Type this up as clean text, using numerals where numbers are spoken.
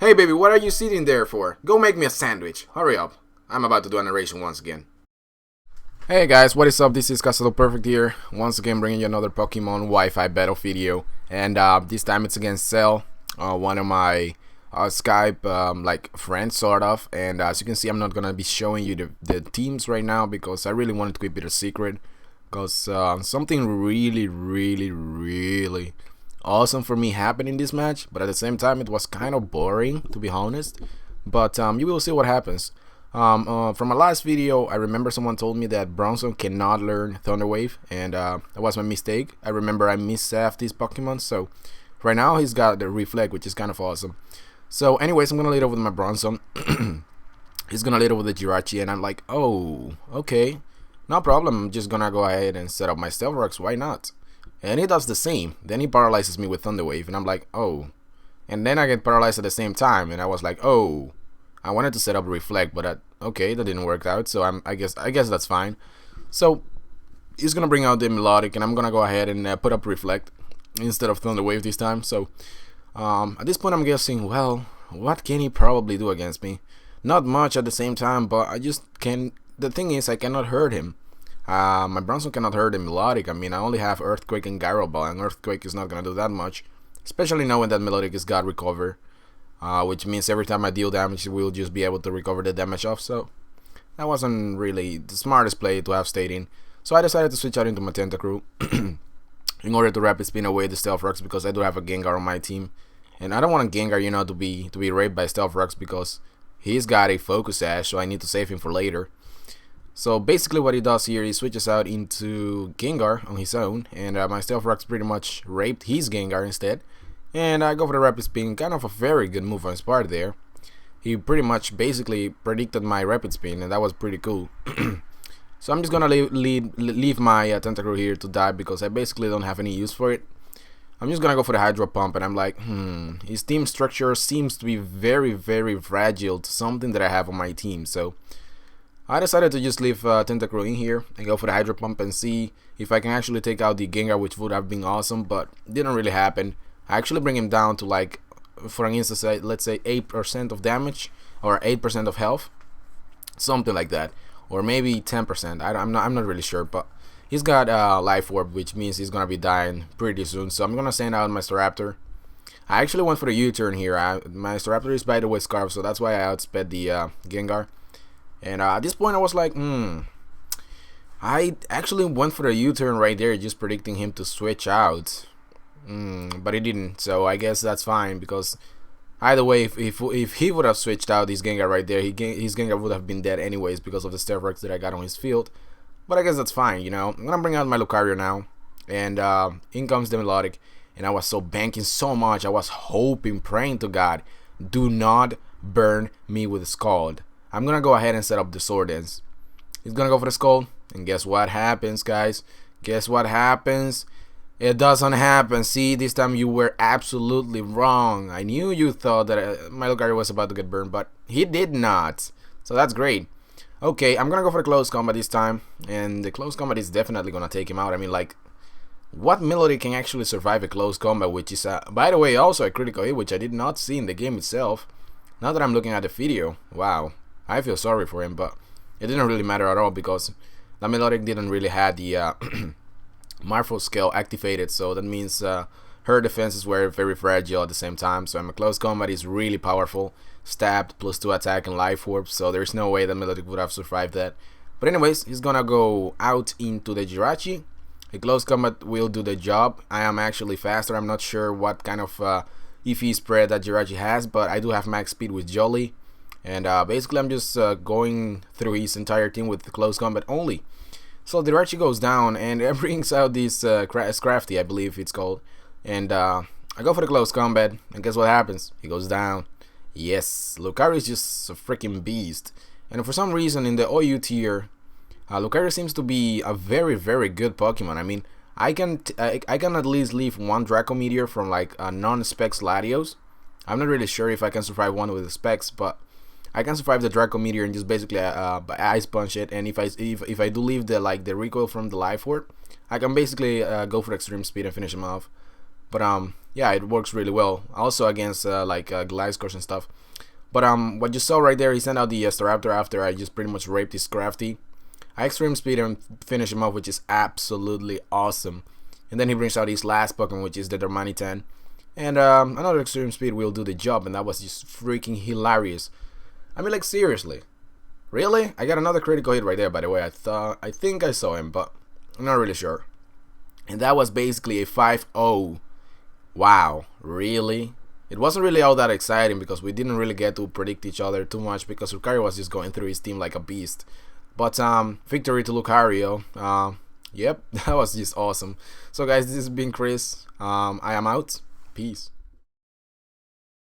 Hey baby, what are you sitting there for? Go make me a sandwich. Hurry up. I'm about to do a narration once again. Hey guys, what is up? This is Castle Perfect here. Once again bringing you another Pokemon Wi-Fi battle video. And this time it's against Cell, one of my Skype like friends sort of. And as you can see, I'm not gonna be showing you the teams right now because I really wanted to keep it a secret. Because something really awesome for me happened in this match, but at the same time it was kind of boring, to be honest. But you will see what happens. From my last video, I remember someone told me that Bronson cannot learn Thunder Wave, and that was my mistake. I remember I missed this Pokemon, so right now he's got the Reflect, which is kind of awesome. So anyways, I'm gonna lead over with my Bronson. He's gonna lead over the Jirachi, and I'm like, oh, okay, no problem. I'm just gonna go ahead and set up my Stealth Rocks, why not? And he does the same. Then he paralyzes me with Thunder Wave, and I'm like, oh. And then I get paralyzed at the same time, and I was like, oh. I wanted to set up Reflect, but okay, that didn't work out. So I guess that's fine. So he's gonna bring out the Melodic, and I'm gonna go ahead and put up Reflect instead of Thunder Wave this time. So at this point, I'm guessing, well, what can he probably do against me? Not much at the same time, but I just can. The thing is, I cannot hurt him. My Bronson cannot hurt the Melodic. I mean, I only have Earthquake and Gyro Ball, and Earthquake is not gonna do that much, especially knowing that Melodic is got Recover, which means every time I deal damage, we'll just be able to recover the damage off. So that wasn't really the smartest play to have stayed in. So I decided to switch out into my Tentacruel in order to rapid spin away the Stealth Rocks, because I do have a Gengar on my team, and I don't want a Gengar, you know, to be raped by Stealth Rocks because he's got a Focus Sash, so I need to save him for later. So basically what he does here, he switches out into Gengar on his own, and my Stealth Rocks pretty much raped his Gengar instead. And I go for the Rapid Spin, kind of a very good move on his part there. He pretty much basically predicted my Rapid Spin, and that was pretty cool. So I'm just gonna leave my Tentacruel here to die because I basically don't have any use for it. I'm just gonna go for the Hydro Pump, and I'm like, his team structure seems to be very fragile to something that I have on my team. So I decided to just leave Tentacruel in here and go for the Hydro Pump and see if I can actually take out the Gengar, which would have been awesome, but didn't really happen. I actually bring him down to, like, for an instance, let's say 8% of damage or 8% of health, something like that, or maybe 10%. I'm not really sure, but he's got Life Orb, which means he's gonna be dying pretty soon. So I'm gonna send out my Staraptor. I actually went for the U-turn here. My Staraptor is, by the way, Scarf, so that's why I outsped the Gengar. And at this point I was like, I actually went for the U-turn right there, just predicting him to switch out. But he didn't, so I guess that's fine, because either way, if he would have switched out his Gengar right there, his Gengar would have been dead anyways because of the Stealth Rocks that I got on his field. But I guess that's fine, you know. I'm gonna bring out my Lucario now, and in comes the Melodic. And I was so banking so much, I was hoping, praying to God, do not burn me with Scald. I'm gonna go ahead and set up the Sword Dance. He's gonna go for the Skull, and guess what happens, guys? Guess what happens? It doesn't happen. See, this time you were absolutely wrong. I knew you thought that my Lucario was about to get burned, but he did not. So that's great. Okay, I'm gonna go for the Close Combat this time, and the Close Combat is definitely gonna take him out. I mean, like, what Melody can actually survive a Close Combat, which is, by the way, also a critical hit, which I did not see in the game itself. Now that I'm looking at the video, wow, I feel sorry for him, but it didn't really matter at all because the Melodic didn't really have the Marvel Scale activated, so that means her defenses were very fragile at the same time. So my Close Combat is really powerful, stabbed, +2 attack and Life Orb, so there's no way that Melodic would have survived that. But anyways, he's gonna go out into the Jirachi. The Close Combat will do the job. I am actually faster. I'm not sure what kind of EV spread that Jirachi has, but I do have max speed with Jolly, and basically I'm just going through his entire team with the Close Combat only. So the Jirachi goes down, and it brings out this Crafty, I believe it's called. And I go for the Close Combat, and guess what happens? He goes down. Yes, Lucario is just a freaking beast. And for some reason in the OU tier, Lucario seems to be a very good Pokemon. I mean, I can at least leave one Draco Meteor from like non-Specs Latios. I'm not really sure if I can survive one with the Specs, but I can survive the Draco Meteor and just basically Ice Punch it. And if I do leave the recoil from the Life Orb, I can basically go for Extreme Speed and finish him off. But yeah, it works really well. Also against Gliscors and stuff. But what you saw right there, he sent out the Staraptor after I just pretty much raped his Crafty. I extreme speed and finish him off, which is absolutely awesome. And then he brings out his last Pokemon, which is the Darmanitan. And another extreme speed will do the job, and that was just freaking hilarious. I mean, like, seriously. Really? I got another critical hit right there, by the way. I think I saw him, but I'm not really sure. And that was basically a 5-0. Wow, really? It wasn't really all that exciting because we didn't really get to predict each other too much because Lucario was just going through his team like a beast. But victory to Lucario. Yep, that was just awesome. So guys, this has been Chris. I am out. Peace.